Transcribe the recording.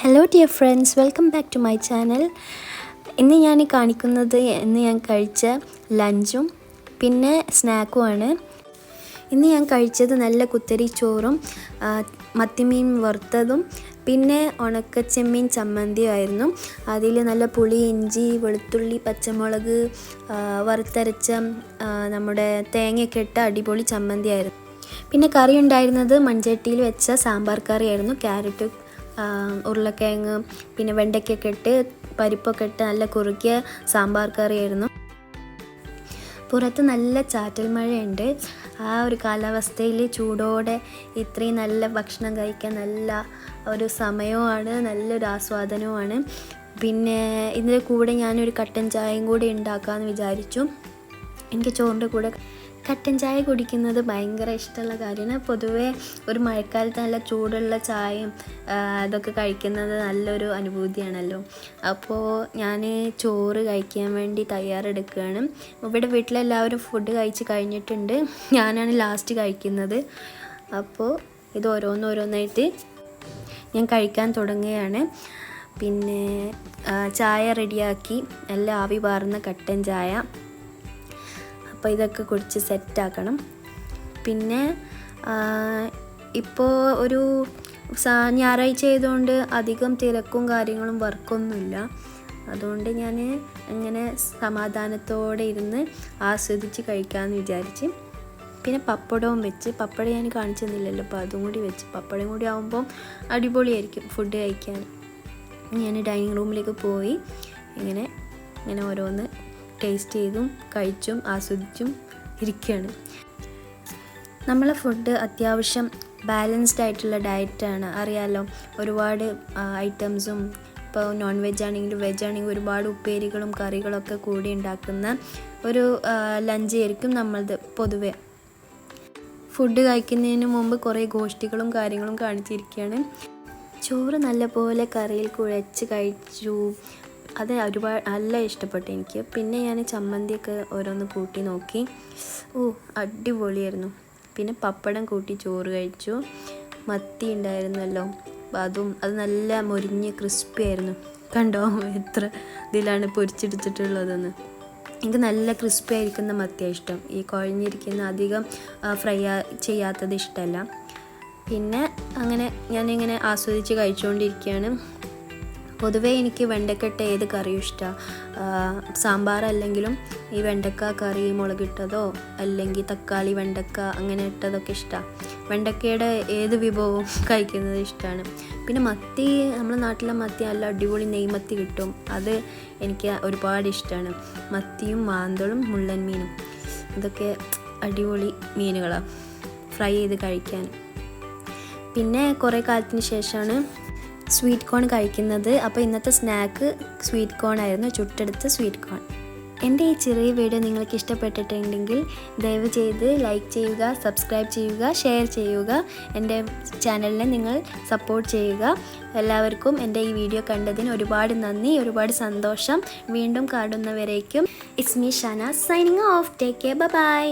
Hello dear friends, welcome back to my channel. ഇന്ന് ഞാൻ കാണിക്കുന്നത് ഞാൻ കഴിച്ച ലഞ്ചും പിന്നെ സ്നാക്കുമാണ്. ഇന്ന് ഞാൻ കഴിച്ചത് നല്ല കുത്തരി ചോറും മത്തിമീൻ വറുത്തതും പിന്നെ ഉണക്കച്ചെമ്മീൻ ചമ്മന്തിയായിരുന്നു. അതിൽ നല്ല പുളി, ഇഞ്ചി, വെളുത്തുള്ളി, പച്ചമുളക് വറുത്തരച്ച നമ്മുടെ തേങ്ങയൊക്കെ ഇട്ട അടിപൊളി ചമ്മന്തിയായിരുന്നു. പിന്നെ കറി ഉണ്ടായിരുന്നത് മൺചട്ടിയിൽ വെച്ച സാമ്പാർ കറിയായിരുന്നു. ക്യാരറ്റ്, ഉരുളക്കിഴങ്ങ്, പിന്നെ വെണ്ടയ്ക്കൊക്കെ ഇട്ട് പരിപ്പൊക്കെ ഇട്ട് നല്ല കുറുക്കിയ സാമ്പാർ കറിയായിരുന്നു. പുറത്ത് നല്ല ചാറ്റൽ മഴയുണ്ട്. ആ ഒരു കാലാവസ്ഥയിൽ ചൂടോടെ ഇത്രയും നല്ല ഭക്ഷണം കഴിക്കാൻ നല്ല ഒരു സമയവുമാണ്, നല്ലൊരു ആസ്വാദനവുമാണ്. പിന്നെ ഇതിൻ്റെ കൂടെ ഞാനൊരു കട്ടൻ ചായയും കൂടി ഉണ്ടാക്കാമെന്ന് വിചാരിച്ചു. എനിക്ക് ചോറിൻ്റെ കൂടെ കട്ടൻ ചായ കുടിക്കുന്നത് ഭയങ്കര ഇഷ്ടമുള്ള കാര്യമാണ്. പൊതുവേ ഒരു മഴക്കാലത്ത് നല്ല ചൂടുള്ള ചായയും അതൊക്കെ കഴിക്കുന്നത് നല്ലൊരു അനുഭൂതിയാണല്ലോ. അപ്പോൾ ഞാൻ ചോറ് കഴിക്കാൻ വേണ്ടി തയ്യാറെടുക്കുകയാണ്. ഇവിടെ വീട്ടിലെല്ലാവരും ഫുഡ് കഴിച്ച് കഴിഞ്ഞിട്ടുണ്ട്. ഞാനാണ് ലാസ്റ്റ് കഴിക്കുന്നത്. അപ്പോൾ ഇത് ഓരോന്നോരോന്നായിട്ട് ഞാൻ കഴിക്കാൻ തുടങ്ങുകയാണ്. പിന്നെ ചായ റെഡിയാക്കി, നല്ല ആവി പാറുന്ന കട്ടൻ ചായ. അപ്പോൾ ഇതൊക്കെ കുടിച്ച് സെറ്റാക്കണം. പിന്നെ ഇപ്പോൾ ഒരു ഞായറാഴ്ച ആയതുകൊണ്ട് അധികം തിരക്കും കാര്യങ്ങളും വർക്കൊന്നുമില്ല. അതുകൊണ്ട് ഞാൻ ഇങ്ങനെ സമാധാനത്തോടെ ഇരുന്ന് ആസ്വദിച്ച് കഴിക്കാമെന്ന് വിചാരിച്ച്. പിന്നെ പപ്പടവും വെച്ച്, പപ്പടം ഞാൻ കാണിച്ചു തന്നില്ലല്ലോ, അപ്പോൾ അതും കൂടി വെച്ച്. പപ്പടം കൂടി ആകുമ്പം അടിപൊളിയായിരിക്കും ഫുഡ് കഴിക്കാൻ. ഞാൻ ഡൈനിങ് റൂമിലേക്ക് പോയി ഇങ്ങനെ ഓരോന്ന് ടേസ്റ്റ് ചെയ്തും കഴിച്ചും ആസ്വദിച്ചും ഇരിക്കുകയാണ്. നമ്മളെ ഫുഡ് അത്യാവശ്യം ബാലൻസ്ഡ് ആയിട്ടുള്ള ഡയറ്റാണ്, അറിയാമല്ലോ. ഒരുപാട് ഐറ്റംസും, ഇപ്പോൾ നോൺ വെജ് ആണെങ്കിലും വെജ് ആണെങ്കിലും ഒരുപാട് ഉപ്പേരികളും കറികളൊക്കെ കൂടി ഉണ്ടാക്കുന്ന ഒരു ലഞ്ച് ആയിരിക്കും നമ്മളത്. പൊതുവെ ഫുഡ് കഴിക്കുന്നതിന് മുമ്പ് കുറേ ഗോഷ്ഠികളും കാര്യങ്ങളും കാണിച്ചിരിക്കുകയാണ്. ചോറ് നല്ലപോലെ കറിയിൽ കുഴച്ച് കഴിച്ചു. അത് ഒരുപാട് നല്ല ഇഷ്ടപ്പെട്ടു എനിക്ക്. പിന്നെ ഞാൻ ചമ്മന്തിയൊക്കെ ഓരോന്ന് കൂട്ടി നോക്കി. അടിപൊളിയായിരുന്നു. പിന്നെ പപ്പടം കൂട്ടി ചോറ് കഴിച്ചു. മത്തി ഉണ്ടായിരുന്നല്ലോ, അത് നല്ല മൊരിഞ്ഞ് ക്രിസ്പി ആയിരുന്നു. കണ്ടോ എത്ര ഇതിലാണ് പൊരിച്ചെടുത്തിട്ടുള്ളതെന്ന്. എനിക്ക് നല്ല ക്രിസ്പി ആയിരിക്കുന്ന മത്തിയാണ് ഇഷ്ടം. ഈ കുഴഞ്ഞിരിക്കുന്ന അധികം ഫ്രൈ ചെയ്യാത്തത് ഇഷ്ടമല്ല. പിന്നെ ഞാനിങ്ങനെ ആസ്വദിച്ച് കഴിച്ചുകൊണ്ടിരിക്കുകയാണ്. പൊതുവേ എനിക്ക് വെണ്ടയ്ക്ക ഏത് കറിയും ഇഷ്ടമാണ്. സാമ്പാറല്ലെങ്കിലും ഈ വെണ്ടക്ക കറി മുളകിട്ടതോ അല്ലെങ്കിൽ തക്കാളി വെണ്ടക്ക അങ്ങനെ ഇട്ടതൊക്കെ ഇഷ്ടമാണ്. വെണ്ടക്കയുടെ ഏത് വിഭവവും കഴിക്കുന്നത് ഇഷ്ടമാണ്. പിന്നെ മത്തി, നമ്മുടെ നാട്ടിലെ മത്തി നല്ല അടിപൊളി നെയ്മത്തി കിട്ടും. അത് എനിക്ക് ഒരുപാട് ഇഷ്ടമാണ്. മത്തിയും മാന്തളും മുള്ളൻ മീനും ഇതൊക്കെ അടിപൊളി മീനുകളാണ് ഫ്രൈ ചെയ്ത് കഴിക്കാൻ. പിന്നെ കുറേ കാലത്തിന് ശേഷമാണ് സ്വീറ്റ് കോൺ കഴിക്കുന്നത്. അപ്പോൾ ഇന്നത്തെ സ്നാക്ക് സ്വീറ്റ് കോൺ ആയിരുന്നു, ചുട്ടെടുത്ത സ്വീറ്റ് കോൺ. എൻ്റെ ഈ ചെറിയ വീഡിയോ നിങ്ങൾക്ക് ഇഷ്ടപ്പെട്ടിട്ടുണ്ടെങ്കിൽ ദയവ് ചെയ്ത് ലൈക്ക് ചെയ്യുക, സബ്സ്ക്രൈബ് ചെയ്യുക, ഷെയർ ചെയ്യുക. എൻ്റെ ചാനലിനെ നിങ്ങൾ സപ്പോർട്ട് ചെയ്യുക. എല്ലാവർക്കും എൻ്റെ ഈ വീഡിയോ കണ്ടതിന് ഒരുപാട് നന്ദി, ഒരുപാട് സന്തോഷം. വീണ്ടും കാണുന്നവരേക്കും it's me Shana signing off. Take care, by.